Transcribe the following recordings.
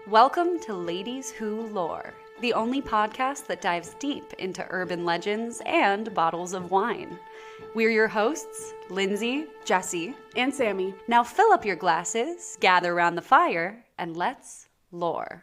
Welcome to Ladies Who Lore, the only podcast that dives deep into urban legends and bottles of wine. We're your hosts, Lindsay, Jesse, and Sammy. Now fill up your glasses, gather around the fire, and let's lore.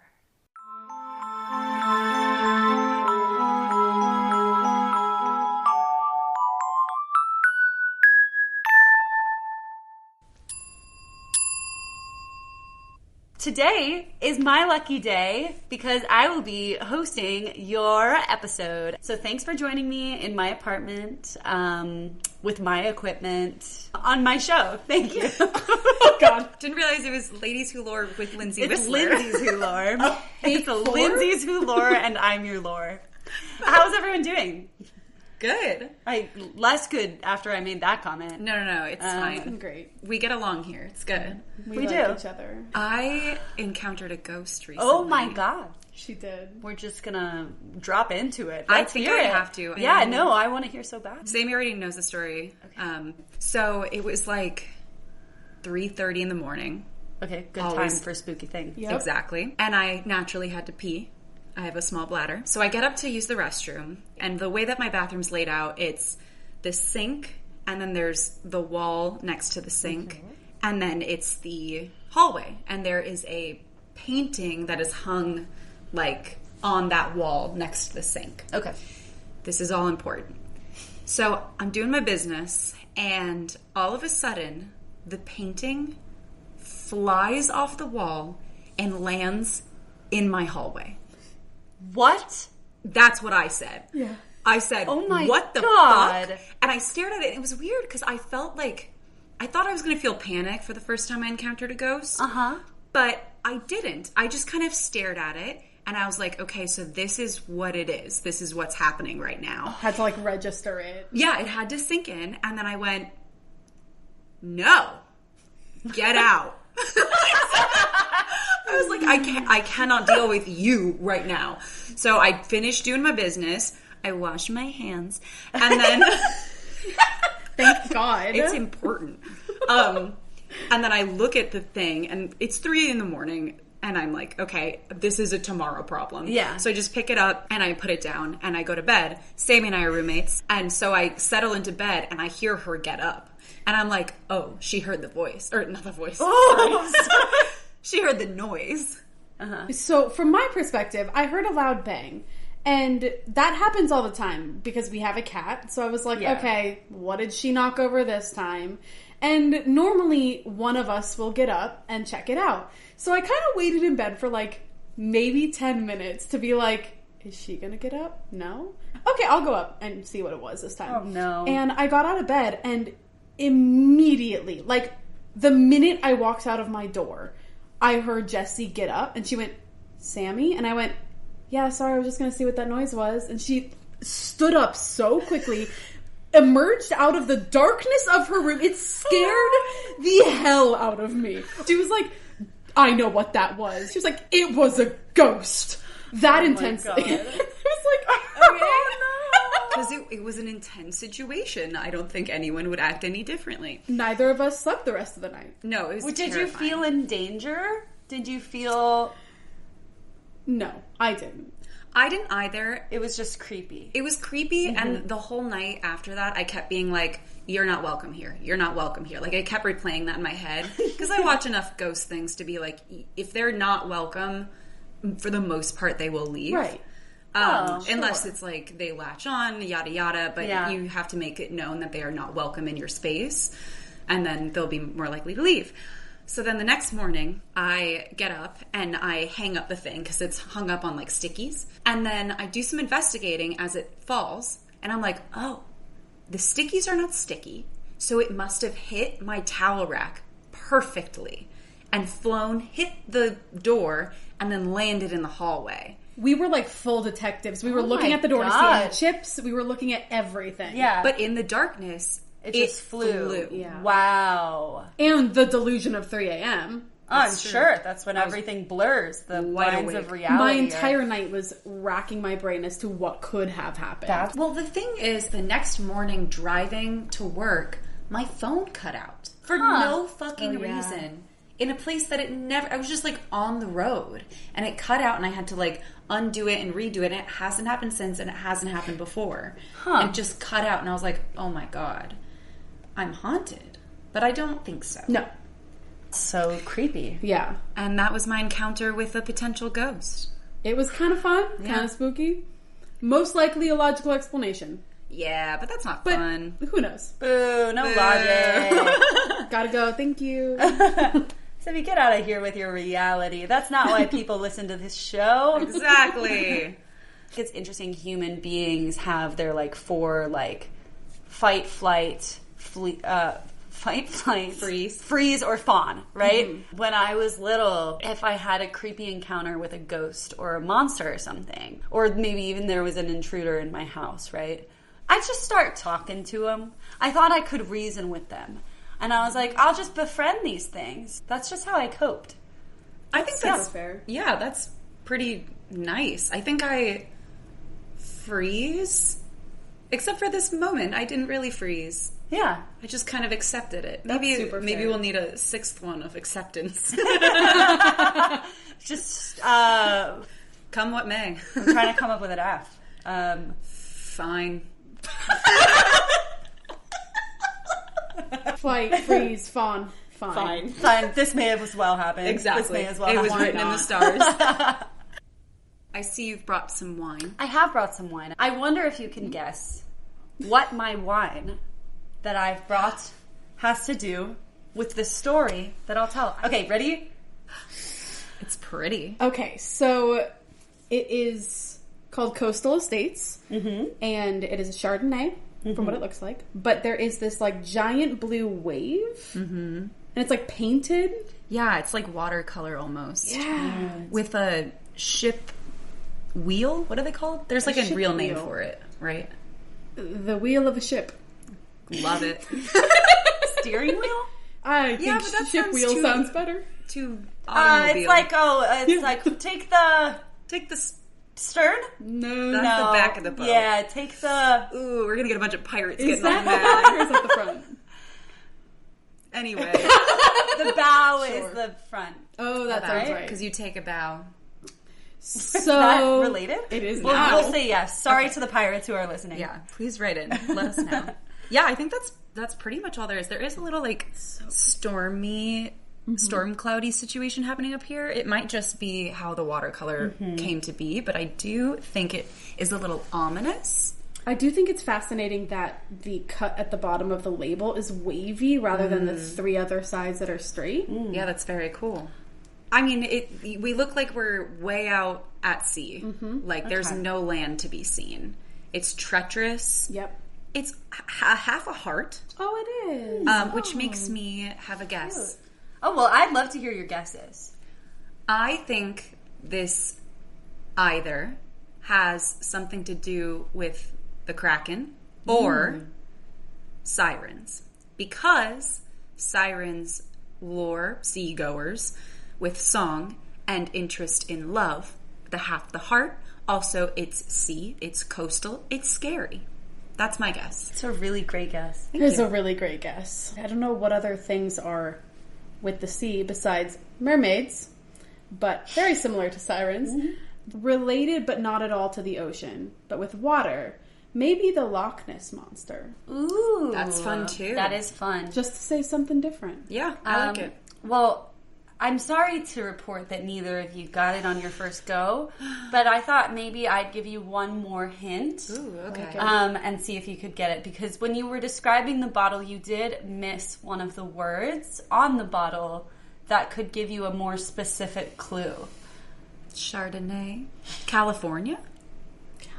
Today is my lucky day because I will be hosting your episode. So thanks for joining me in my apartment with my equipment on my show. Thank you. Oh, God. Didn't realize it was Ladies Who Lore with Lindsay It's Whistler. Lindsay's Who Lore. It's Lindsay's Who Lore and I'm your lore. How's everyone doing? Good. Less good after I made that comment. No, it's fine. Great. We get along here. It's good. We like do. each other. I encountered a ghost recently. Oh my God. She did. We're just gonna drop into it. I Let's think hear I it. have to. Yeah, no, I want to hear so bad. Sammy already knows the story. Okay. So it was like 3:30 in the morning. Okay, good Always. time for spooky thing. Yep. Exactly. And I naturally had to pee. I have a small bladder. So I get up to use the restroom. And the way that my bathroom's laid out, it's the sink, and then there's the wall next to the sink. Okay. And then it's the hallway. And there is a painting that is hung, like, on that wall next to the sink. Okay. This is all important. So I'm doing my business, and all of a sudden, the painting flies off the wall and lands in my hallway. What? That's what I said. Yeah. I said, oh my what the God. fuck? And I stared at it, and it was weird, because I felt like, I thought I was going to feel panic for the first time I encountered a ghost. Uh-huh. But I didn't. I just kind of stared at it, and I was like, okay, so this is what it is. This is what's happening right now. Had to, like, register it. Yeah, it had to sink in, and then I went, no, get out. I was like, I cannot deal with you right now. So I finished doing my business. I washed my hands, and then Thank God. it's important. And then I look at the thing, and it's 3 a.m, and I'm like, okay, this is a tomorrow problem. Yeah. So I just pick it up, and I put it down, and I go to bed. Sammy and I are roommates, and so I settle into bed, and I hear her get up. And I'm like, oh, she heard the voice. Or, not the voice. Oh, sorry. She heard the noise. uh-huh. So, from my perspective, I heard a loud bang. And that happens all the time because we have a cat. So I was like, Yeah. okay, what did she knock over this time? And normally one of us will get up and check it out. So I kind of waited in bed for like maybe 10 minutes to be like, is she going to get up? No? Okay, I'll go up and see what it was this time. Oh, no. And I got out of bed and immediately, like the minute I walked out of my door, I heard Jessie get up and she went, Sammy? And I went, yeah, sorry, I was just going to see what that noise was. And she stood up so quickly, emerged out of the darkness of her room. It scared the hell out of me. She was like, I know what that was. She was like, it was a ghost. That intensely. It was like, oh no. Because it was an intense situation. I don't think anyone would act any differently. Neither of us slept the rest of the night. No, it was Did you terrifying. feel in danger? Did you feel... No, I didn't. I didn't either. It was just creepy. It was creepy, and the whole night after that, I kept being like, you're not welcome here. You're not welcome here. Like, I kept replaying that in my head. Because I watch enough ghost things to be like, if they're not welcome, for the most part, they will leave. Right. Unless it's like, they latch on, yada yada, but Yeah. you have to make it known that they are not welcome in your space, and then they'll be more likely to leave. So then the next morning, I get up and I hang up the thing because it's hung up on like stickies. And then I do some investigating as it falls. And I'm like, oh, the stickies are not sticky. So it must have hit my towel rack perfectly and hit the door, and then landed in the hallway. We were like full detectives. We were Oh looking my at the door to see God. any chips. We were looking at everything. Yeah. But in the darkness, it just flew. Yeah. Wow. And the delusion of 3 a.m. I'm sure. That's when everything blurs. The wide lines awake. of reality. My entire night was racking my brain as to what could have happened. well, the thing is, the next morning driving to work, my phone cut out for no fucking reason. in a place that it never, I was just like on the road and it cut out and I had to like undo it and redo it, and it hasn't happened since and it hasn't happened before. And it just cut out and I was like, oh my God, I'm haunted. But I don't think so. No. So creepy. Yeah. And that was my encounter with a potential ghost. It was kind of fun, kind of spooky. Most likely a logical explanation. Yeah, but that's not But fun. who knows? Boo, no logic. Gotta go. Thank you. So if you get out of here with your reality, that's not why people listen to this show. Exactly. It's interesting, human beings have their like 4 like fight, flight, freeze or fawn, right? Mm-hmm. When I was little, if I had a creepy encounter with a ghost or a monster or something, or maybe even there was an intruder in my house, right? I'd just start talking to them. I thought I could reason with them. And I was like, I'll just befriend these things. That's just how I coped. I think that's fair. Yeah, that's pretty nice. I think I freeze. Except for this moment, I didn't really freeze. Yeah. I just kind of accepted it. Maybe we'll need a 6th one of acceptance. Just come what may. I'm trying to come up with an F. Fine. Flight, freeze, fawn. Fine. This may have as well happened. Exactly. This may as well it was happen. written in the stars. I see you've brought some wine. I have brought some wine. I wonder if you can guess what my wine that I've brought has to do with the story that I'll tell. Okay, ready? It's pretty. Okay, so it is called Coastal Estates, and it is a Chardonnay, from what it looks like. But there is this, like, giant blue wave, and it's, like, painted. Yeah, it's like watercolor almost. Yeah. With a ship wheel? What are they called? There's, like, a real name for it, right? The wheel of a ship. Love it. Steering wheel? I Yeah, think but that ship sounds wheel too- sounds better. To automobile. It's like, take the Take the... stern? No. That's the back of the boat. Yeah, take the... Ooh, we're gonna get a bunch of pirates Is getting that on the that. back or is that the front? Anyway. The bow Sure. is the front. Oh, that sounds right. Because you take a bow. So Is that related? It is We'll, now. we'll say yes. Sorry to the pirates who are listening. Yeah, please write in. Let us know. Yeah, I think that's pretty much all there is. There is a little like stormy, storm cloudy situation happening up here. It might just be how the watercolor came to be, but I do think it is a little ominous. I do think it's fascinating that the cut at the bottom of the label is wavy rather than the 3 other sides that are straight. Yeah, that's very cool. I mean, we look like we're way out at sea. Like there's no land to be seen. It's treacherous. Yep. It's half a heart, Oh, it is. which makes me have a guess. Oh, well, I'd love to hear your guesses. I think this either has something to do with the Kraken or sirens. Because sirens lure seagoers with song and interest in love. The half the heart. Also, it's sea, it's coastal, it's scary. That's my guess. It's a really great guess. It's a really great guess. I don't know what other things are with the sea besides mermaids, but very similar to sirens. Related but not at all to the ocean, but with water. Maybe the Loch Ness Monster. Ooh. That's fun, too. That is fun. Just to say something different. Yeah, I like it. Well, I'm sorry to report that neither of you got it on your first go, but I thought maybe I'd give you one more hint. Ooh, okay. And see if you could get it. Because when you were describing the bottle, you did miss one of the words on the bottle that could give you a more specific clue. Chardonnay. California?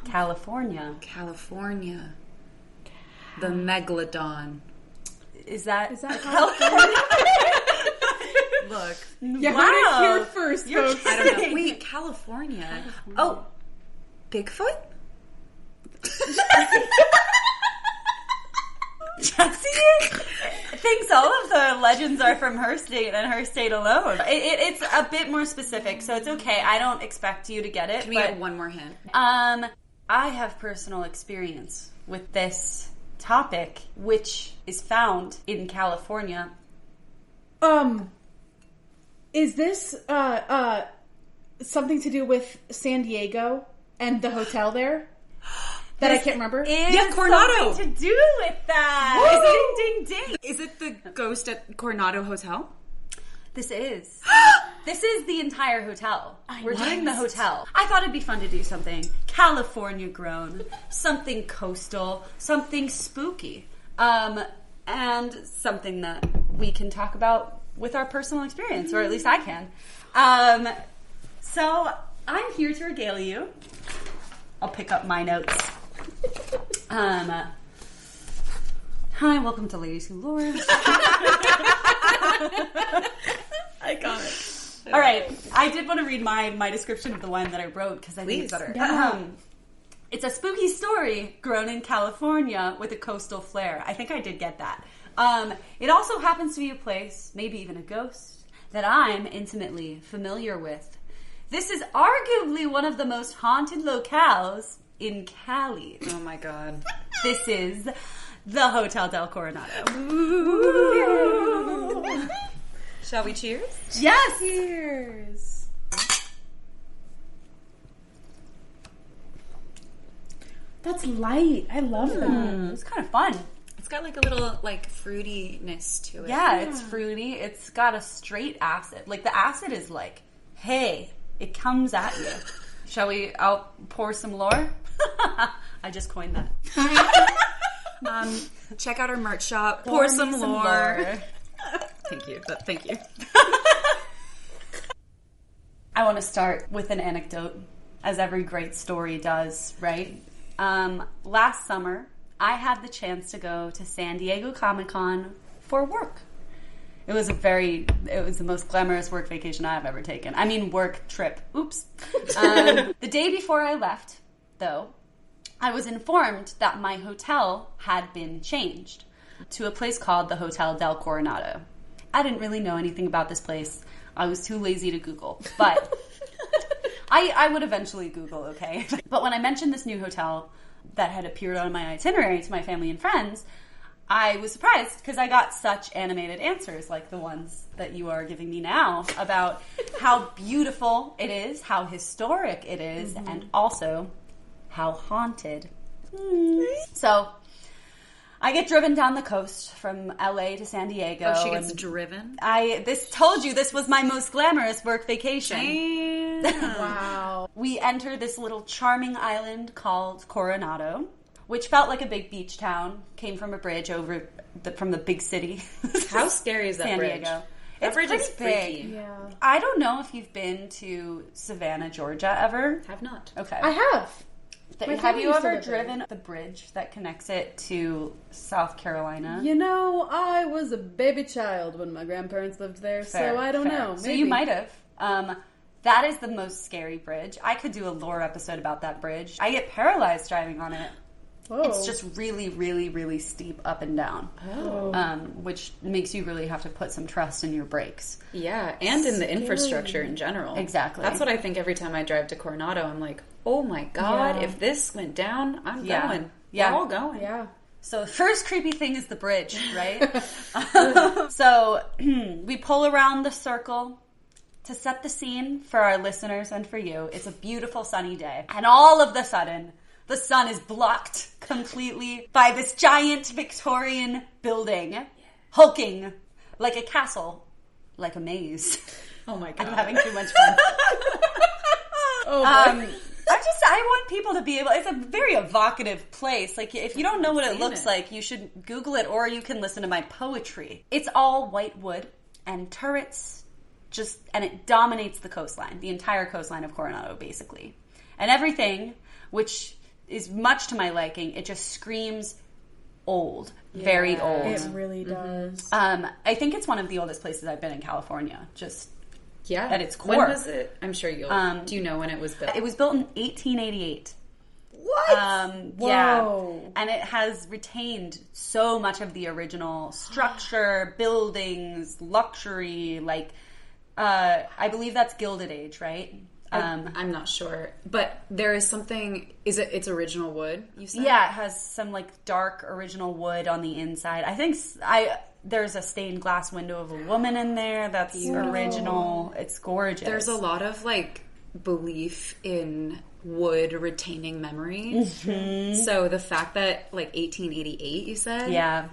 California. California. The Megalodon. Is that California? Look. You Wow. heard it here first, You're folks. I don't know. Wait, California. Oh, Bigfoot? Jessie thinks all of the legends are from her state and her state alone. It's a bit more specific, so it's okay. I don't expect you to get it. Can we get one more hint? I have personal experience with this topic, which is found in California. Is this something to do with San Diego and the hotel there? That I can't remember? Yeah, Coronado. Something to do with that. Ding, ding, ding. Is it the ghost at Coronado Hotel? This is. This is the entire hotel. We're doing the hotel. I thought it'd be fun to do something California grown, something coastal, something spooky, and something that we can talk about with our personal experience, or at least I can. So I'm here to regale you. I'll pick up my notes. Hi, welcome to Ladies Who Lore. I got it. All right, I did want to read my description of the one that I wrote because I think it's better. Yeah. It's a spooky story grown in California with a coastal flair. I think I did get that. It also happens to be a place, maybe even a ghost, that I'm intimately familiar with. This is arguably one of the most haunted locales in Cali. Oh my god. This is the Hotel del Coronado. Ooh. Shall we cheers? Yes! Cheers. That's light. I love that. It's kind of fun. It's got like a little like fruitiness to it. Yeah, it's fruity. It's got a straight acid. Like the acid is like, hey, it comes at you. Shall we? I'll pour some lore. I just coined that. Check out our merch shop. Pour some lore. Thank you. Thank you. I want to start with an anecdote, as every great story does, right? Last summer, I had the chance to go to San Diego Comic-Con for work. It was the most glamorous work vacation I've ever taken. I mean, work trip. Oops. The day before I left, though, I was informed that my hotel had been changed to a place called the Hotel del Coronado. I didn't really know anything about this place. I was too lazy to Google, but I would eventually Google, okay? But when I mentioned this new hotel that had appeared on my itinerary to my family and friends, I was surprised because I got such animated answers like the ones that you are giving me now about how beautiful it is, how historic it is, and also how haunted. So I get driven down the coast from LA to San Diego. Oh, she gets driven? Told you this was my most glamorous work vacation. Wow. We enter this little charming island called Coronado, which felt like a big beach town, came from a bridge from the big city. How scary is that San bridge? Diego. That It's bridge is pretty freaky. big. Yeah. I don't know if you've been to Savannah, Georgia ever. Have not. Okay. I have. My Have family you used to ever live there. driven the bridge that connects it to South Carolina? You know, I was a baby child when my grandparents lived there, so I don't know. So Maybe. you might have. That is the most scary bridge. I could do a lore episode about that bridge. I get paralyzed driving on it. Whoa. It's just really, really, really steep up and down, Oh. which makes you really have to put some trust in your brakes. Yeah, and in the infrastructure in general. Exactly. That's what I think every time I drive to Coronado. I'm like, oh my god, Yeah. if this went down, I'm Yeah. going. Yeah. We're all going. Yeah. So the first creepy thing is the bridge, right? So we pull around the circle to set the scene for our listeners and for you. It's a beautiful sunny day. And all of the sudden, the sun is blocked completely by this giant Victorian building, hulking like a castle, like a maze. Oh my god. I'm having too much fun. I want people to be able, it's a very evocative place. Like, if you don't know what it looks like, you should Google it, or you can listen to my poetry. It's all white wood and turrets, and it dominates the coastline, the entire coastline of Coronado, basically. And everything, which is much to my liking, it just screams old, very old. It really does. I think it's one of the oldest places I've been in California, just Yeah. at its core. When was it? I'm sure you'll. Do you know when it was built? It was built in 1888. What? Yeah. Whoa. And it has retained so much of the original structure, buildings, luxury, like, I believe that's Gilded Age, right? I'm not sure, but there is something. Is it? It's original wood. You said. Yeah, it has some like dark original wood on the inside. I think There's a stained glass window of a woman in there that's original. It's gorgeous. There's a lot of, like, belief in wood retaining memory. Mm-hmm. So the fact that, like, 1888, you said? Yeah.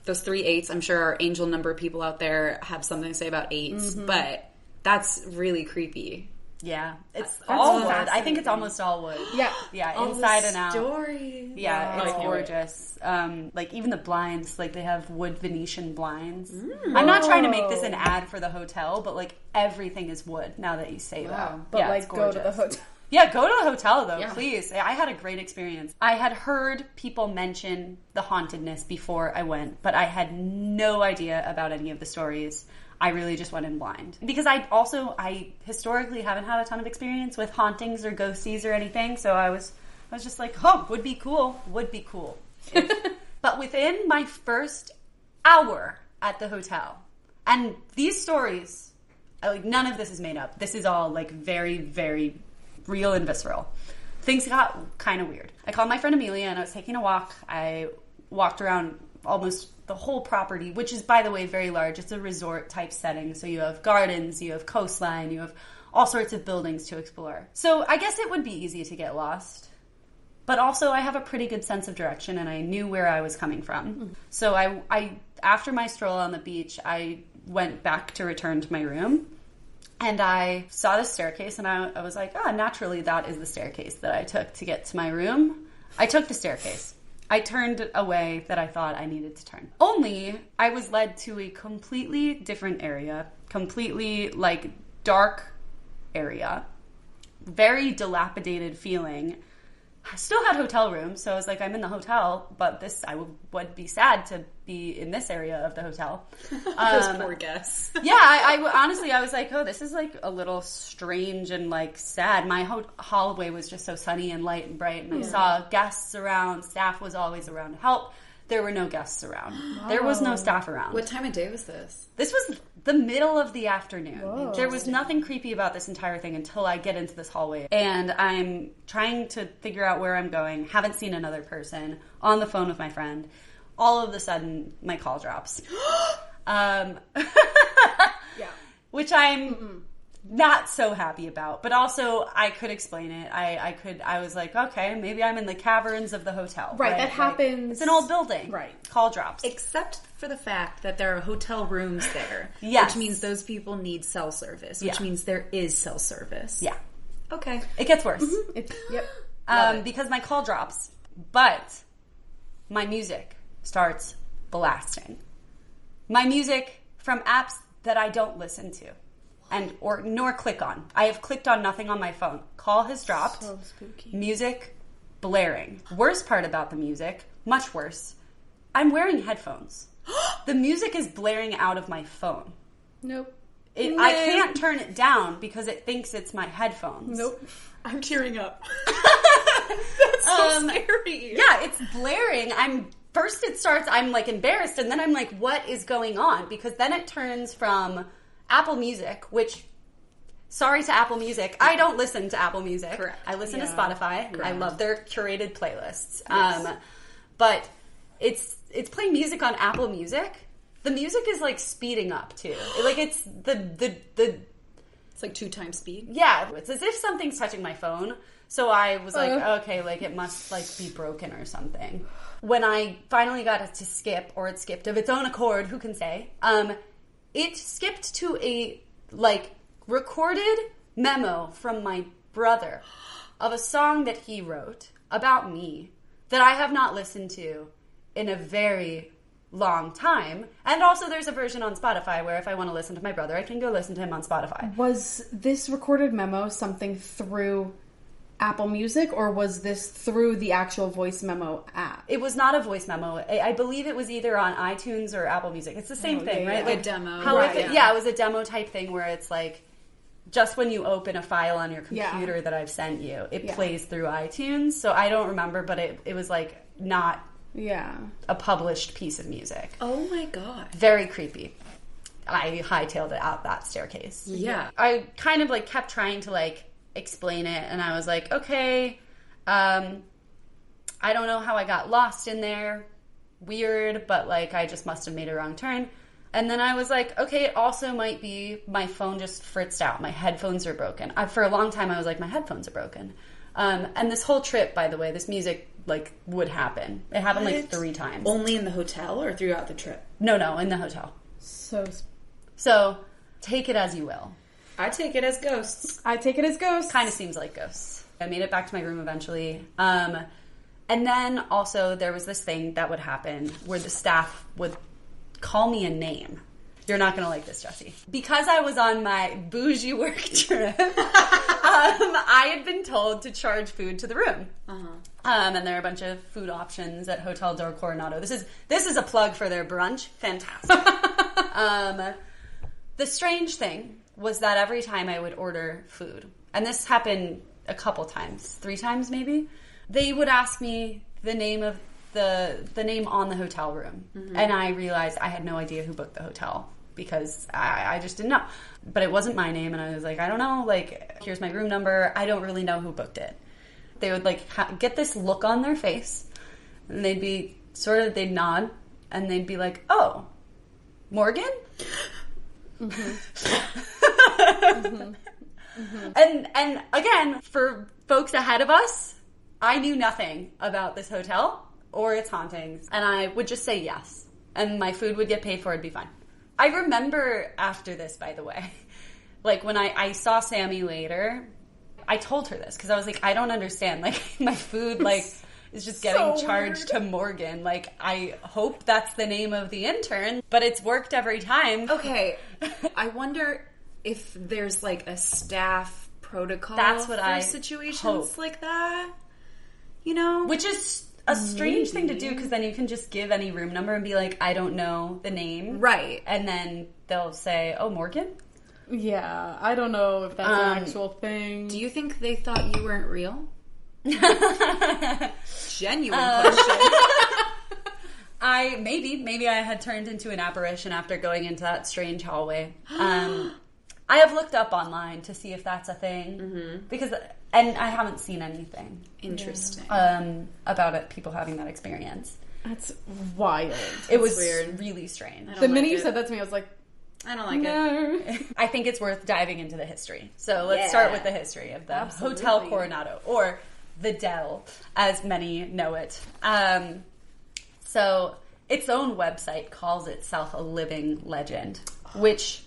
Those 3 8s, I'm sure our angel number people out there have something to say about 8s, but that's really creepy. Yeah, it's all wood. I think it's almost all wood. Yeah. Yeah, all inside the and out. Story. Yeah, Wow. it's gorgeous. Like, even the blinds, like, they have wood Venetian blinds. I'm not trying to make this an ad for the hotel, but, like, everything is wood now that you say that. But, yeah, like, it's go to the gorgeous. hotel. Yeah, go to the hotel, though, please. I had a great experience. I had heard people mention the hauntedness before I went, but I had no idea about any of the stories. I really just went in blind. Because I historically haven't had a ton of experience with hauntings or ghosties or anything, so I was just like, oh, would be cool. But within my first hour at the hotel, and these stories, like, none of this is made up. This is all, like, very, very real and visceral. Things got kind of weird. I called my friend Amelia and I was taking a walk. I walked around almost the whole property, which is, by the way, very large. It's a resort type setting. So you have gardens, you have coastline, you have all sorts of buildings to explore. So I guess it would be easy to get lost. But also I have a pretty good sense of direction and I knew where I was coming from. Mm-hmm. So I after my stroll on the beach, I went back to return to my room. And I saw the staircase, and I was like, naturally, that is the staircase that I took to get to my room. I took the staircase. I turned a way that I thought I needed to turn. Only, I was led to a completely different area, completely, like, dark area, very dilapidated feeling. I still had hotel rooms, so I was like, I'm in the hotel, but I would be sad to be in this area of the hotel. Those poor guests. Yeah, I honestly, I was like, oh, this is, like, a little strange and, like, sad. My hallway was just so sunny and light and bright, and I saw guests around. Staff was always around to help. There were no guests around. Wow. There was no staff around. What time of day was this? This was the middle of the afternoon. Whoa. There was nothing creepy about this entire thing until I get into this hallway. And I'm trying to figure out where I'm going. Haven't seen another person. On the phone with my friend. All of a sudden, my call drops. Yeah. Which I'm not so happy about. But also, I could explain it. I was like, okay, maybe I'm in the caverns of the hotel. Right, that happens. It's an old building. Right. Call drops. Except for the fact that there are hotel rooms there. Yes. Which means those people need cell service. Which means there is cell service. Yeah. Okay. It gets worse. Yep. Because my call drops. But my music starts blasting. My music from apps that I don't listen to. Nor click on. I have clicked on nothing on my phone. Call has dropped. So spooky. Music blaring. Worst part about the music, much worse, I'm wearing headphones. The music is blaring out of my phone. Nope. I can't turn it down because it thinks it's my headphones. Nope. I'm tearing up. That's so scary. Yeah, it's blaring. First it starts, I'm like embarrassed, and then I'm like, what is going on? Because then it turns from Apple Music, which, sorry to Apple Music, I don't listen to Apple Music. Correct. I listen to Spotify. Correct. I love their curated playlists. Yes. But it's playing music on Apple Music. The music is like speeding up too. Like it's the It's like 2 times speed. yeah, it's as if something's touching my phone. So I was like, okay, like it must like be broken or something. When I finally got it to skip, or it skipped of its own accord, who can say? It skipped to a, like, recorded memo from my brother of a song that he wrote about me that I have not listened to in a very long time. And also there's a version on Spotify where if I want to listen to my brother, I can go listen to him on Spotify. Was this recorded memo something through Apple Music, or was this through the actual voice memo app? It was not a voice memo. I believe it was either on iTunes or Apple Music. It's the same thing, right? Like a demo. It was a demo type thing where it's like, just when you open a file on your computer that I've sent you, it plays through iTunes. So I don't remember, but it was like not a published piece of music. Oh my god. Very creepy. I hightailed it out that staircase. Yeah. I kind of like kept trying to like explain it, and I was like, okay, I don't know how I got lost in there, weird, but like I just must have made a wrong turn. And then I was like, okay, it also might be my phone just fritzed out. My headphones are broken. For a long time, I was like, my headphones are broken. And this whole trip, by the way, this music, like, would happen. It happened, like, 3 times. Only in the hotel or throughout the trip? No, in the hotel. So, take it as you will. I take it as ghosts. I take it as ghosts. Kind of seems like ghosts. I made it back to my room eventually. And then, also, there was this thing that would happen where the staff would call me a name. You're not going to like this, Jessie. Because I was on my bougie work trip, I had been told to charge food to the room. And there are a bunch of food options at Hotel del Coronado. This is a plug for their brunch. Fantastic. The strange thing was that every time I would order food, and this happened a couple times, 3 times maybe, they would ask me the name of the name on the hotel room. And I realized I had no idea who booked the hotel because I just didn't know. But it wasn't my name, and I was like, I don't know, like, here's my room number. I don't really know who booked it. They would, like, get this look on their face, and they'd be they'd nod, and they'd be like, oh, Morgan? And again, for folks ahead of us, I knew nothing about this hotel or its hauntings, and I would just say yes, and my food would get paid for, it'd be fine. I remember after this, by the way, like when I saw Sammy later, I told her this because I was like, I don't understand, like my food like is just getting charged to Morgan. Like, I hope that's the name of the intern, but it's worked every time. Okay, I wonder if there's like a staff protocol. That's what for situations like that. You know, which is a strange thing to do because then you can just give any room number and be like, I don't know the name. Right. And then they'll say, oh, Morgan? Yeah, I don't know if that's an actual thing. Do you think they thought you weren't real? Genuine question. Maybe I had turned into an apparition after going into that strange hallway. I have looked up online to see if that's a thing and I haven't seen anything interesting about it. People having that experience. That's wild. It was weird, really strange. The minute you said that to me, I was like, I don't like it. I think it's worth diving into the history. So let's start with the history of the Hotel Coronado, or the Del, as many know it. So its own website calls itself a living legend, which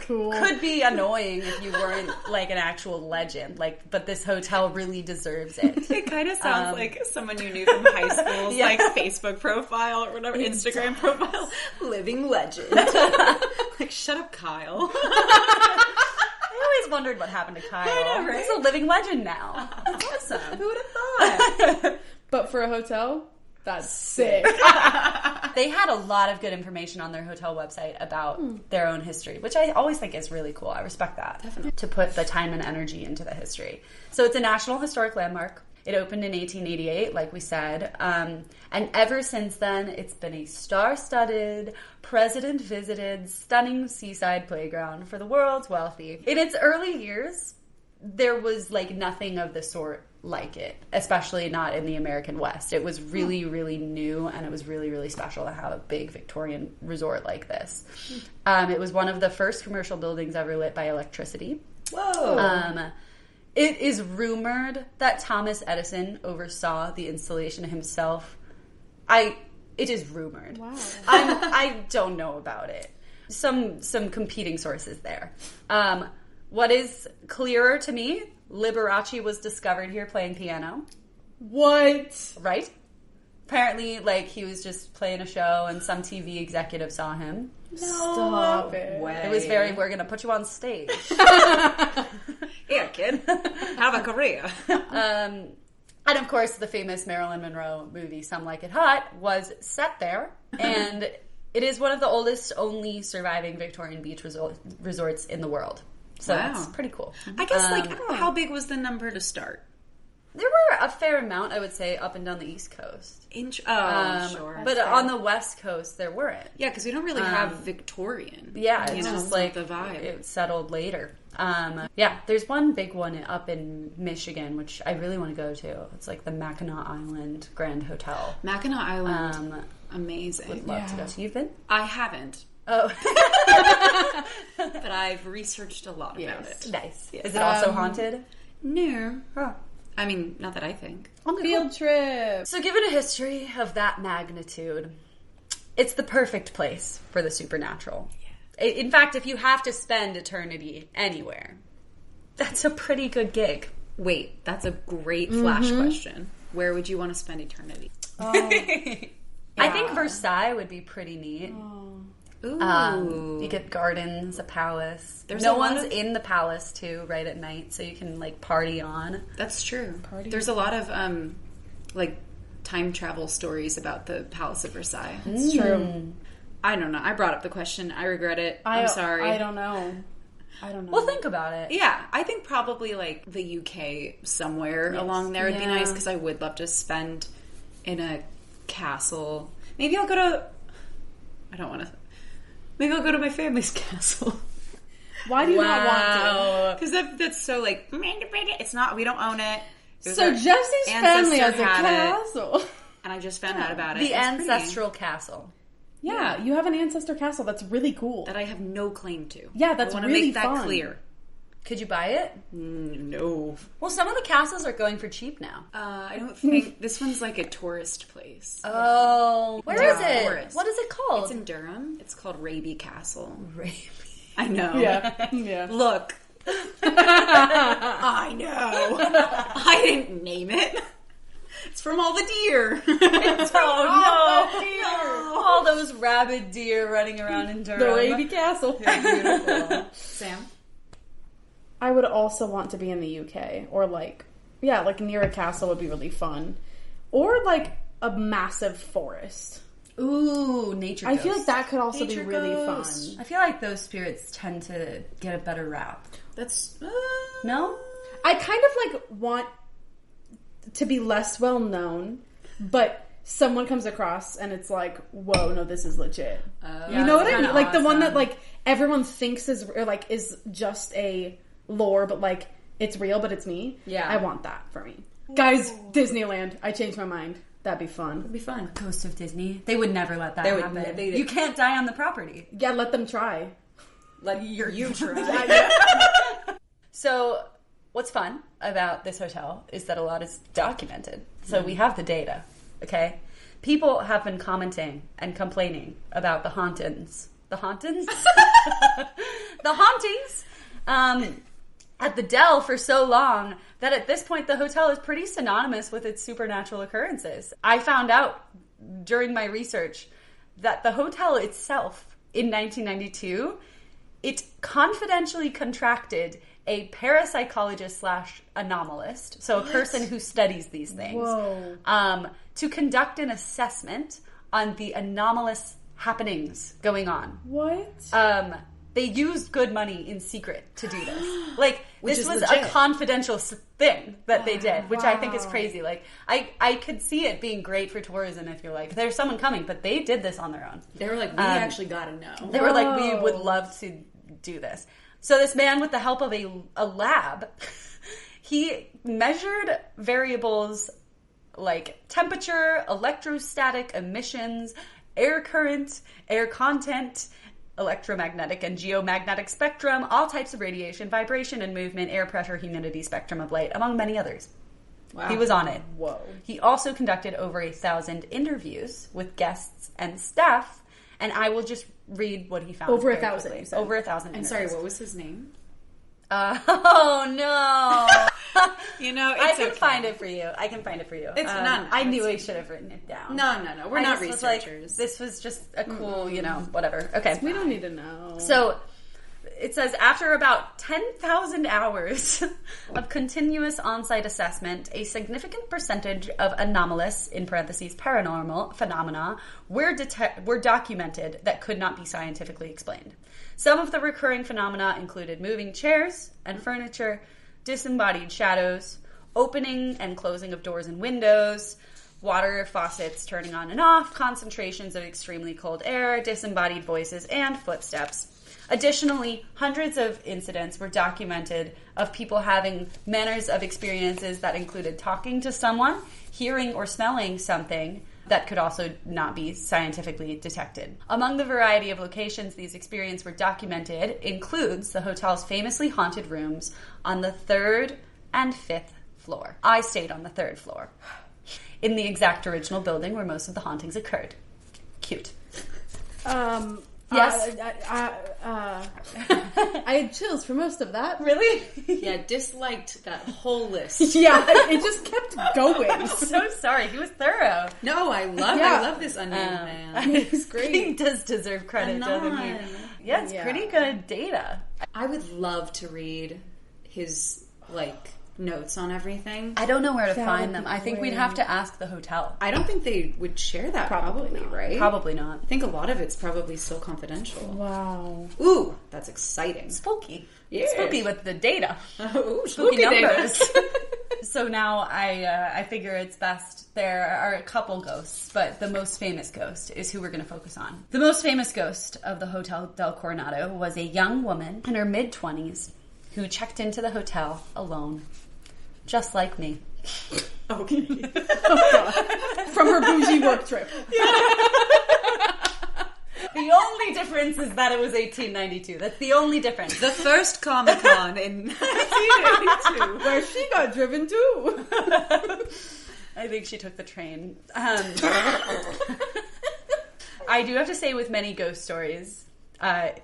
could be annoying if you weren't like an actual legend. Like, but this hotel really deserves it. It kind of sounds like someone you knew from high school's like Facebook profile or whatever, Instagram profile. Living legend. Like, shut up, Kyle. I always wondered what happened to Kyle. I know, right? He's a living legend now. Awesome. Who would have thought? But for a hotel, that's sick. They had a lot of good information on their hotel website about their own history, which I always think is really cool. I respect that. Definitely. To put the time and energy into the history. So it's a National Historic Landmark. It opened in 1888, like we said. And ever since then, it's been a star-studded, president-visited, stunning seaside playground for the world's wealthy. In its early years, there was like nothing of the sort like it, especially not in the American West. It was really, really new, and it was really, really special to have a big Victorian resort like this. It was one of the first commercial buildings ever lit by electricity. Whoa. It is rumored that Thomas Edison oversaw the installation himself. It is rumored. Wow. I don't know about it. Some competing sources there. What is clearer to me, Liberace was discovered here playing piano. What? Right? Apparently, like, he was just playing a show and some TV executive saw him. Stop it. It was very, we're going to put you on stage. Here, kid. Have a career. And of course, the famous Marilyn Monroe movie, Some Like It Hot, was set there. And it is one of the oldest, only surviving Victorian beach resorts in the world. So Wow. it's pretty cool. I guess, like, how big was the number to start? There were a fair amount, I would say, up and down the East Coast. Sure. But on the West Coast, there weren't. Yeah, because we don't really have Victorian. Yeah, it's just like the vibe. It settled later. Yeah, there's one big one up in Michigan, which I really want to go to. It's like the Mackinac Island Grand Hotel. Mackinac Island, amazing. Would love to go. So you've been? I haven't. Oh. But I've researched a lot about it. Nice. Is it also haunted? No. Oh. I mean, not that I think. Field trip. So given a history of that magnitude, it's the perfect place for the supernatural. Yeah. In fact, if you have to spend eternity anywhere, that's a pretty good gig. Wait, that's a great flash question. Where would you want to spend eternity? Oh. I think Versailles would be pretty neat. Ooh. You get gardens, a palace. There's no one's in the palace too, right at night, so you can like party on. That's true. There's a lot of like time travel stories about the Palace of Versailles. It's true. I don't know. I brought up the question. I regret it. I'm sorry. I don't know. Well, think about it. Yeah, I think probably like the UK somewhere along there would be nice because I would love to spend in a castle. Maybe I'll go to. I don't want to. Maybe I'll go to my family's castle. Why do you not want to? Because that's so like, it's not, we don't own it. So Jesse's family has a castle. And I just found out about it. The ancestral castle. Yeah, you have an ancestor castle that's really cool. That I have no claim to. Yeah, that's I really make that fun. clear. Could you buy it? No. Well, some of the castles are going for cheap now. I don't think, this one's like a tourist place. Oh. Where is it? Forest. What is it called? It's in Durham. It's called Raby Castle. Raby. I know. Yeah. Look. I know. I didn't name it. It's from all the deer. It's from all the deer. All those rabid deer running around in Durham. The Raby Castle. Beautiful. Sam? I would also want to be in the UK. Or like near a castle would be really fun. Or like a massive forest. Ooh, nature I ghosts. feel like that could also be really ghosts. fun. I feel like those spirits tend to get a better rap. That's... No? I kind of like want to be less well known, but someone comes across and it's like, whoa, no, this is legit. You know what I mean? Like the one that like everyone thinks is just a lore, but like it's real, but it's me. Yeah. I want that for me. Guys, Disneyland. I changed my mind. That'd be fun. It'd be fun. Ghost of Disney. They would never let that happen. You can't die on the property. Yeah, let them try. Let you try. So, what's fun about this hotel is that a lot is documented. So we have the data, okay? People have been commenting and complaining about the hauntings. The hauntings? The hauntings at the Dell for so long that at this point the hotel is pretty synonymous with its supernatural occurrences. I found out during my research that the hotel itself in 1992, it confidentially contracted a parapsychologist/anomalist, so a person who studies these things, to conduct an assessment on the anomalous happenings going on. What? They used good money in secret to do this. Like, this was legit. a confidential thing that they did, which I think is crazy. Like, I could see it being great for tourism if you're like, there's someone coming, but they did this on their own. They were like, we actually gotta know. They were like, we would love to do this. So this man, with the help of a lab, he measured variables like temperature, electrostatic emissions, air current, air content, electromagnetic and geomagnetic spectrum, all types of radiation, vibration and movement, air pressure, humidity, spectrum of light, among many others. Wow. He was on it. Whoa. He also conducted over 1,000 interviews with guests and staff, and I will just read what he found. Over 1,000. Over 1,000 I'm sorry, what was his name? Oh no! You know, I can find it for you. It's not. I knew I should have written it down. No. We're not researchers. This was just a cool, whatever. Okay, We don't need to know. so it says after about 10,000 hours of continuous on-site assessment, a significant percentage of anomalous (in parentheses paranormal) phenomena were documented that could not be scientifically explained. Some of the recurring phenomena included moving chairs and furniture, disembodied shadows, opening and closing of doors and windows, water faucets turning on and off, concentrations of extremely cold air, disembodied voices, and footsteps. Additionally, hundreds of incidents were documented of people having manners of experiences that included talking to someone, hearing or smelling something that could also not be scientifically detected. Among the variety of locations these experiences were documented includes the hotel's famously haunted rooms on the 3rd and 5th floor. I stayed on the 3rd floor, in the exact original building where most of the hauntings occurred. Cute. Yes. I had chills for most of that. Really? Yeah, disliked that whole list. Yeah, it just kept going. So sorry. He was thorough. No, I love this unnamed man. He's great. He does deserve credit, doesn't he? Yeah, it's pretty good data. I would love to read his, notes on everything. I don't know where to That find would them. be I think we'd great. have to ask the hotel. I don't think they would share that, probably not. right? Probably not. I think a lot of it's probably still confidential. Wow. Ooh, that's exciting. Spooky. Yeah. Spooky with the data. Ooh, Spooky data. numbers. So now I figure it's best. There are a couple ghosts, but the most famous ghost is who we're going to focus on. The most famous ghost of the Hotel del Coronado was a young woman in her mid-20s who checked into the hotel alone, just like me. Okay. From her bougie work trip. The only difference is that it was 1892. That's the only difference. The first Comic-Con in 1982. Where she got driven to. I think she took the train. I do have to say, with many ghost stories,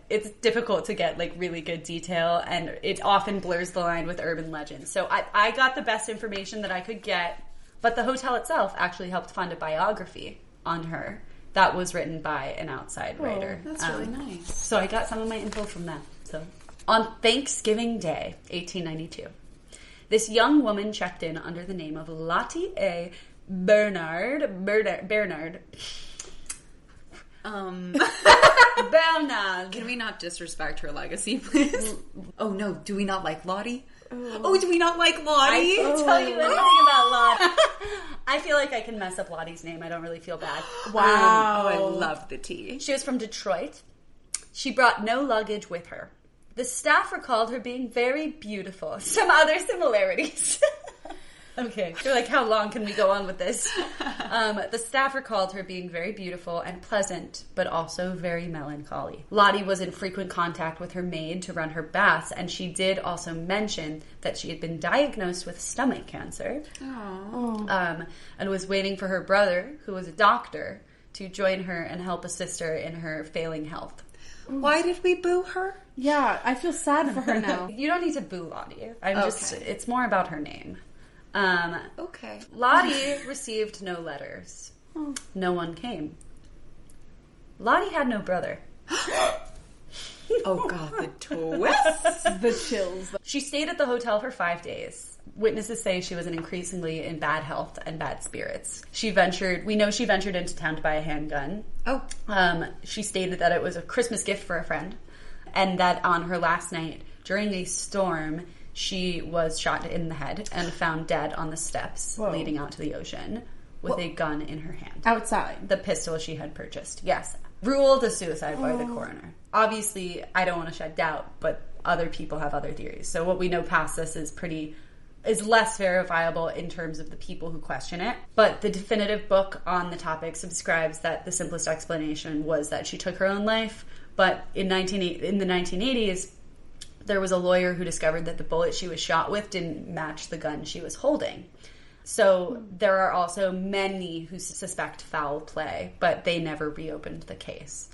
it's difficult to get really good detail, and it often blurs the line with urban legends. So I got the best information that I could get, but the hotel itself actually helped fund a biography on her that was written by an outside writer. That's really nice. So I got some of my info from that. So on Thanksgiving Day, 1892, this young woman checked in under the name of Lottie A. Bernard. Bernard. Can we not disrespect her legacy, please? Oh no, do we not like Lottie? Oh, do we not like Lottie? I can't tell you anything about Lottie. I feel like I can mess up Lottie's name. I don't really feel bad. Wow. I love the tea. She was from Detroit. She brought no luggage with her. The staff recalled her being very beautiful. Some other similarities. Okay, you're like, how long can we go on with this? The staff recalled her being very beautiful and pleasant, but also very melancholy. Lottie was in frequent contact with her maid to run her baths, and she did also mention that she had been diagnosed with stomach cancer, and was waiting for her brother, who was a doctor, to join her and help assist her in her failing health. Why did we boo her? Yeah, I feel sad for her now. You don't need to boo Lottie. It's more about her name. Okay. Lottie received no letters. No one came. Lottie had no brother. Oh god, the twist. The chills. She stayed at the hotel for 5 days. Witnesses say she was increasingly in bad health and bad spirits. We know she ventured into town to buy a handgun. Oh. She stated that it was a Christmas gift for a friend, and that on her last night, during a storm, she was shot in the head and found dead on the steps leading out to the ocean with a gun in her hand. Outside. The pistol she had purchased. Yes. Ruled a suicide by the coroner. Obviously, I don't want to shed doubt, but other people have other theories. So what we know past this is less verifiable in terms of the people who question it. But the definitive book on the topic subscribes that the simplest explanation was that she took her own life. But in the 1980s, there was a lawyer who discovered that the bullet she was shot with didn't match the gun she was holding. So there are also many who suspect foul play, but they never reopened the case.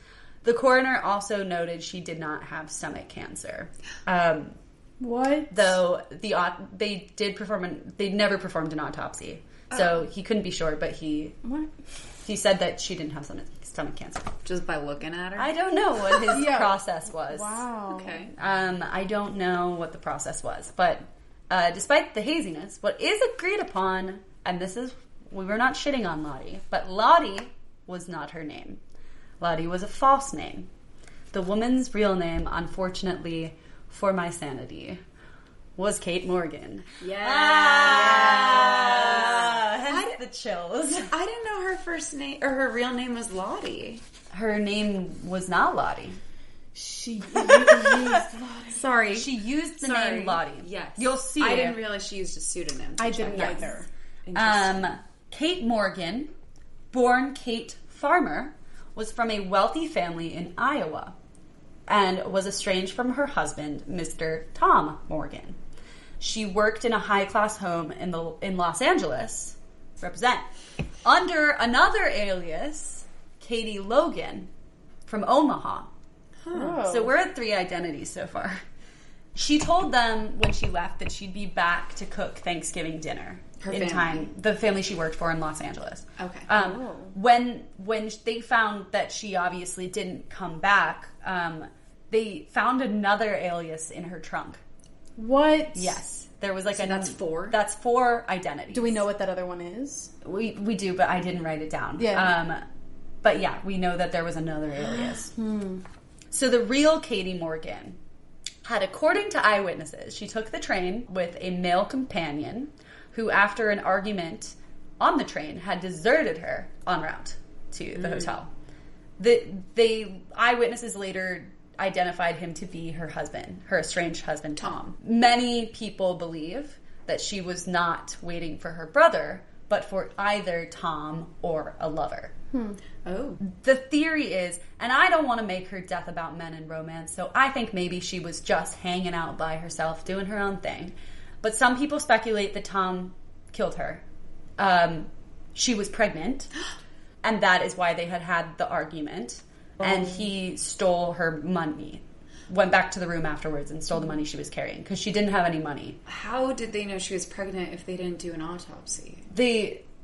The coroner also noted she did not have stomach cancer. What? Though they never performed an autopsy. So he couldn't be sure, but he said that she didn't have stomach cancer. Just by looking at her? I don't know what his process was. Wow. Okay. I don't know what the process was, but despite the haziness, what is agreed upon, and we were not shitting on Lottie, but Lottie was not her name. Lottie was a false name. The woman's real name, unfortunately, for my sanity, was Kate Morgan. Hence the chills. I didn't know her first name, or her real name was Lottie. Her name was not Lottie. She used Lottie. Sorry. She used the name Lottie. Yes. You'll see. I didn't realize she used a pseudonym. I didn't either. Kate Morgan, born Kate Farmer, was from a wealthy family in Iowa and was estranged from her husband, Mr. Tom Morgan. She worked in a high-class home in Los Angeles, represent, under another alias, Katie Logan, from Omaha. Oh. So we're at 3 identities so far. She told them when she left that she'd be back to cook Thanksgiving dinner time. The family she worked for in Los Angeles. Okay. When they found that she obviously didn't come back, they found another alias in her trunk. What? Yes, there was like that's 4. That's 4 identities. Do we know what that other one is? We do, but I didn't write it down. Yeah. But yeah, we know that there was another alias. So the real Katie Morgan had, according to eyewitnesses, she took the train with a male companion who, after an argument on the train, had deserted her en route to the hotel. The eyewitnesses later identified him to be her husband, her estranged husband, Tom. Many people believe that she was not waiting for her brother, but for either Tom or a lover. Oh. The theory is, and I don't want to make her death about men and romance, so I think maybe she was just hanging out by herself, doing her own thing. But some people speculate that Tom killed her. She was pregnant, and that is why they had the argument. And he stole her money. Went back to the room afterwards and stole the money she was carrying, because she didn't have any money. How did they know she was pregnant if they didn't do an autopsy?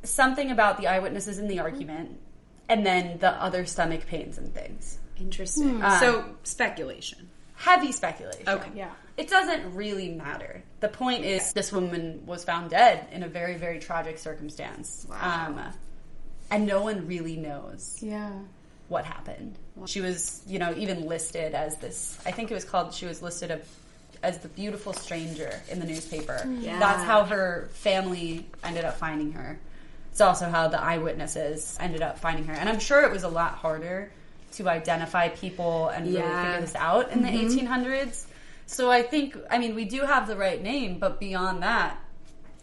Something about the eyewitnesses in the argument, and then the other stomach pains and things. Interesting. So, speculation. Heavy speculation. Okay. Yeah. It doesn't really matter. The point is, this woman was found dead in a very, very tragic circumstance. Wow. And no one really knows what happened. She was, even listed as this, I think it was called, she was listed as the beautiful stranger in the newspaper. Yeah. That's how her family ended up finding her. It's also how the eyewitnesses ended up finding her. And I'm sure it was a lot harder to identify people and really figure this out in the 1800s. So we do have the right name, but beyond that.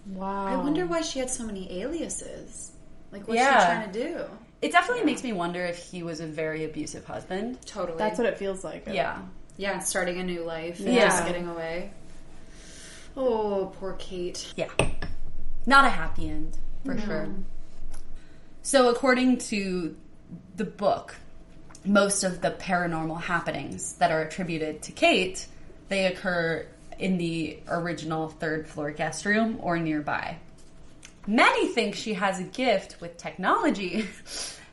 Wow. I wonder why she had so many aliases. Like, what's she trying to do? It definitely makes me wonder if he was a very abusive husband. Totally. That's what it feels like. Yeah. Yeah, starting a new life and Yeah. just getting away. Oh, poor Kate. Yeah. Not a happy end, for sure. So according to the book, most of the paranormal happenings that are attributed to Kate, they occur in the original 3rd floor guest room or nearby. Many think she has a gift with technology,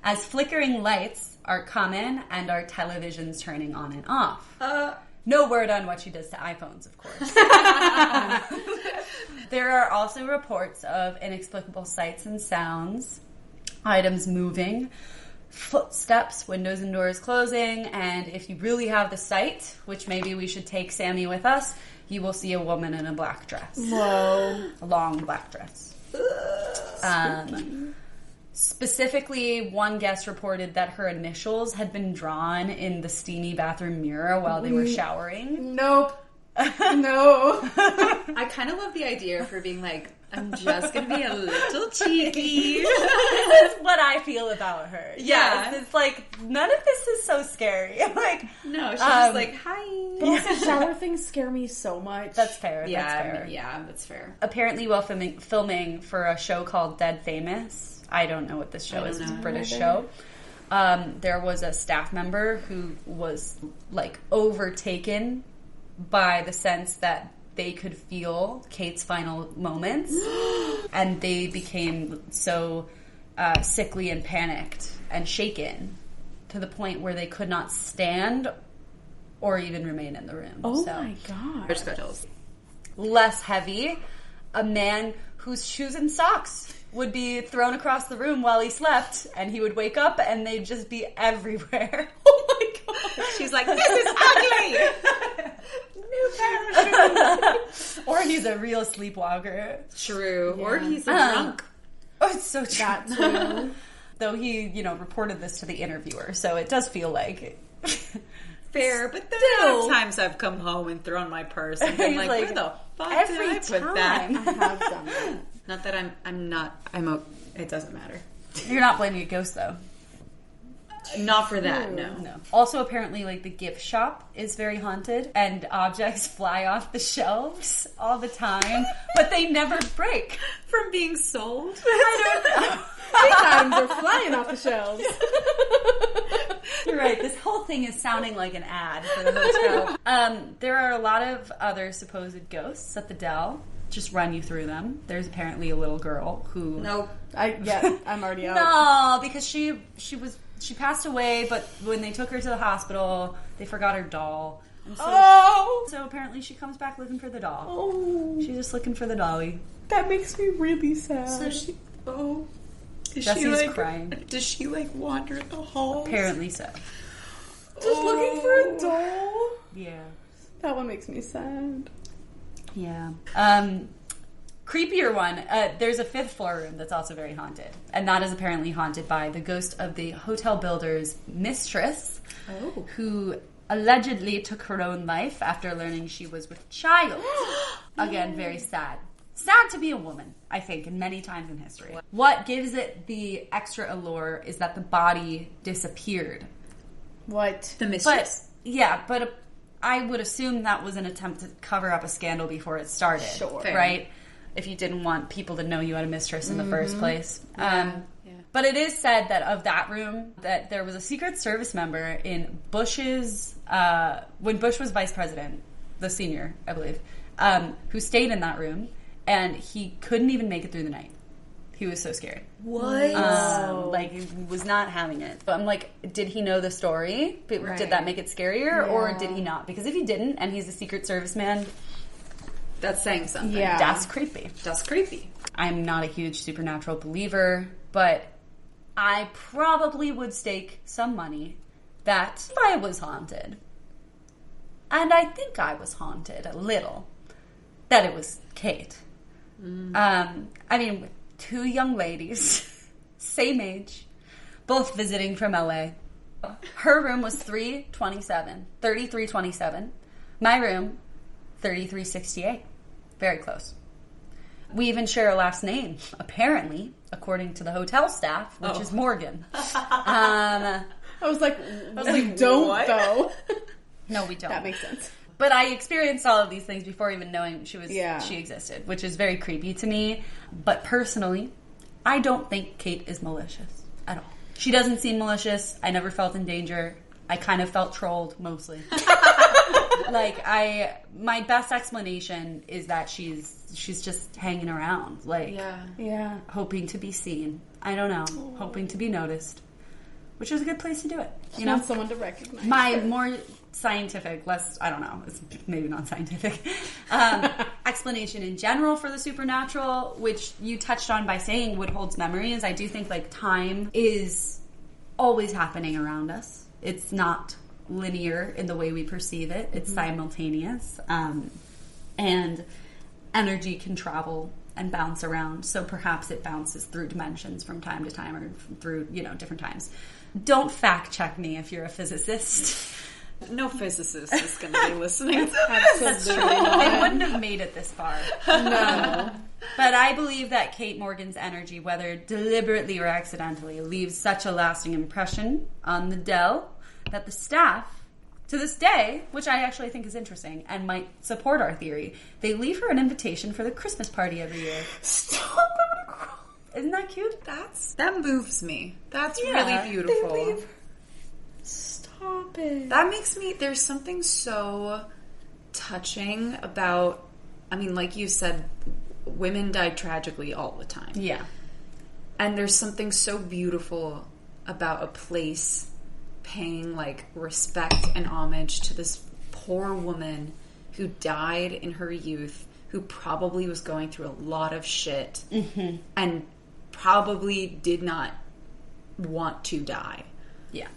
as flickering lights are common and our televisions turning on and off. No word on what she does to iPhones, of course. There are also reports of inexplicable sights and sounds, items moving, footsteps, windows and doors closing, and if you really have the sight, which maybe we should take Sammy with us, you will see a woman in a black dress. Whoa. A long black dress. Specifically, one guest reported that her initials had been drawn in the steamy bathroom mirror while they were showering. Nope. No. I kind of love the idea of her being like, I'm just going to be a little cheeky. This is what I feel about her. Yeah. Yes, it's like, none of this is so scary. Like, no, she's just like, hi. But also, shower things scare me so much. That's fair. Yeah, that's fair. Yeah, that's fair. Apparently, while filming for a show called Dead Famous, I don't know what this show is. It's a British show. There was a staff member who was like overtaken by the sense that they could feel Kate's final moments, and they became so sickly and panicked and shaken to the point where they could not stand or even remain in the room. Oh my god. Less heavy, a man whose shoes and socks would be thrown across the room while he slept, and he would wake up and they'd just be everywhere. Oh my god. She's like, this is ugly! New pair of shoes. Or he's a real sleepwalker. True. Yeah. Or he's a drunk. Oh, it's so true. That too. Though he, reported this to the interviewer, so it does feel like... Fair, but there are times I've come home and thrown my purse and been like, where the fuck did I put that? I have done that. Not that it doesn't matter. You're not blaming a ghost, though. Not for that, no. Also, apparently, the gift shop is very haunted, and objects fly off the shelves all the time, but they never break. From being sold? I don't know. Sometimes they're flying off the shelves. You're right. This whole thing is sounding like an ad for the hotel. There are a lot of other supposed ghosts at the Dell. Just run you through them. There's apparently a little girl who... Nope. I'm already out. No, because she passed away, but when they took her to the hospital, they forgot her doll. And so apparently she comes back looking for the doll. Oh. She's just looking for the dolly. That makes me really sad. So Jessie's crying. Does she wander the halls? Apparently so. Just looking for a doll? Yeah. That one makes me sad. Yeah. Creepier one. There's a 5th floor room that's also very haunted. And that is apparently haunted by the ghost of the hotel builder's mistress, who allegedly took her own life after learning she was with child. Again, very sad. Sad to be a woman, I think, and many times in history. What gives it the extra allure is that the body disappeared. What? The mistress? But I would assume that was an attempt to cover up a scandal before it started. Sure. Right? If you didn't want people to know you had a mistress in the first place. Yeah. But it is said that of that room, that there was a Secret Service member in Bush's... when Bush was vice president, the senior, I believe, who stayed in that room, and he couldn't even make it through the night. He was so scared. What? He was not having it. But I'm like, did he know the story? Right. Did that make it scarier, or did he not? Because if he didn't, and he's a Secret Service man... That's saying something. Yeah. That's creepy. That's creepy. I'm not a huge supernatural believer, but I probably would stake some money that if I was haunted, and I think I was haunted a little, that it was Kate. With 2 young ladies, same age, both visiting from LA. Her room was 3327. My room, 3368. Very close. We even share a last name, apparently, according to the hotel staff, which is Morgan. I was like, don't what? though. No, we don't. That makes sense. But I experienced all of these things before even knowing she existed, which is very creepy to me. But personally, I don't think Kate is malicious at all. She doesn't seem malicious. I never felt in danger. I kind of felt trolled, mostly. My best explanation is that she's just hanging around, hoping to be seen. I don't know, hoping to be noticed, which is a good place to do it. You know, someone to recognize. My more scientific, less, I don't know, it's maybe not scientific, explanation in general for the supernatural, which you touched on by saying what holds memories. I do think time is always happening around us. It's not linear in the way we perceive it. It's simultaneous. And energy can travel and bounce around. So perhaps it bounces through dimensions from time to time or through, different times. Don't fact check me if you're a physicist. No physicist is going to be listening to this. That's true. They wouldn't have made it this far. No. But I believe that Kate Morgan's energy, whether deliberately or accidentally, leaves such a lasting impression on the Dell that the staff, to this day, which I actually think is interesting and might support our theory, they leave her an invitation for the Christmas party every year. Stop! Isn't that cute? That moves me. That's really beautiful. Stop it. That makes me... There's something so touching about... like you said, women die tragically all the time. Yeah. And there's something so beautiful about a place paying, respect and homage to this poor woman who died in her youth, who probably was going through a lot of shit, and probably did not want to die. Yeah.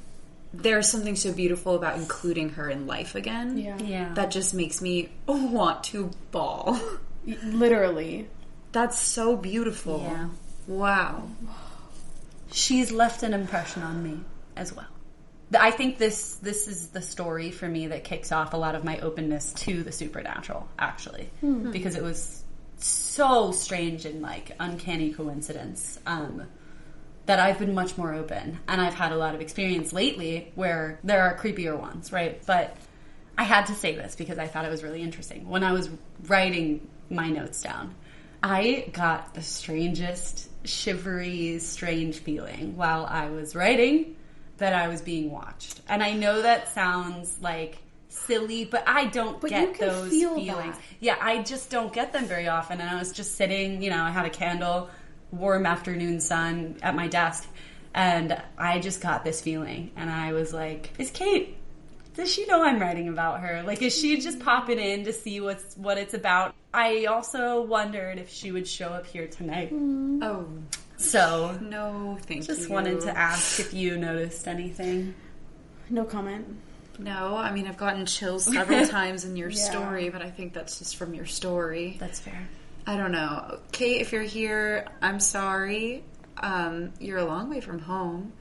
there's something so beautiful about including her in life again. Yeah. That just makes me want to bawl. Literally. That's so beautiful. Yeah. Wow. She's left an impression on me as well. I think this is the story for me that kicks off a lot of my openness to the supernatural, actually. Because it was so strange and like uncanny coincidence that I've been much more open. And I've had a lot of experience lately where there are creepier ones, right? But I had to say this because I thought it was really interesting. When I was writing my notes down, I got the strangest, shivery, strange feeling while I was writing that I was being watched. And I know that sounds like silly, but I don't get those feelings. That. Yeah, I just don't get them very often. And I was just sitting, I had a candle, warm afternoon sun at my desk, and I just got this feeling. And I was like, is Kate, does she know I'm writing about her? Like, is she just popping in to see what it's about? I also wondered if she would show up here tonight. Oh. So, no, thank you. Just wanted to ask if you noticed anything. No comment. No, I mean, I've gotten chills several times in your story, but I think that's just from your story. That's fair. I don't know. Kate, if you're here, I'm sorry. You're a long way from home.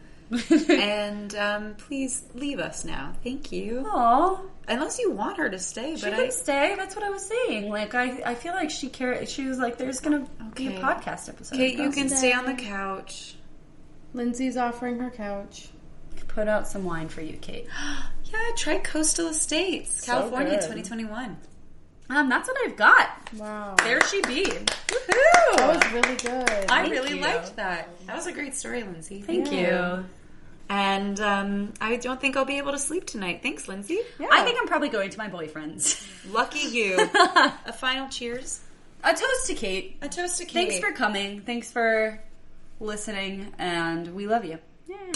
And please leave us now. Thank you. Aww. Unless you want her to stay. She can stay. That's what I was saying. Like, I feel like she was like, there's going to be a podcast episode. Kate, you can stay on the couch. Lindsay's offering her couch. Put out some wine for you, Kate. Yeah, try Coastal Estates, So California, good. 2021. That's what I've got. Wow. There she be. Woohoo! That was really good. I really liked that. That was a great story, Lindsay. Thank you. And I don't think I'll be able to sleep tonight. Thanks, Lindsay. Yeah. I think I'm probably going to my boyfriend's. Lucky you. A final cheers. A toast to Kate. A toast to Kate. Thanks for coming. Thanks for listening, and we love you. Yeah.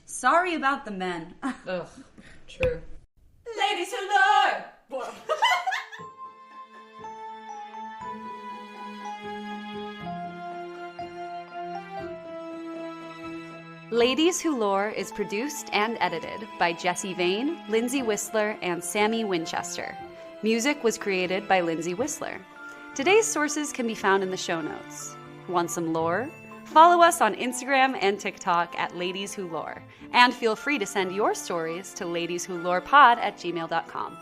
Sorry about the men. Ugh, true. Ladies who love. Ladies Who Lore is produced and edited by Jesse Vane, Lindsay Whistler, and Sammy Winchester. Music was created by Lindsay Whistler. Today's sources can be found in the show notes. Want some lore? Follow us on Instagram and TikTok at Ladies Who Lore. And feel free to send your stories to ladieswholorepod@gmail.com.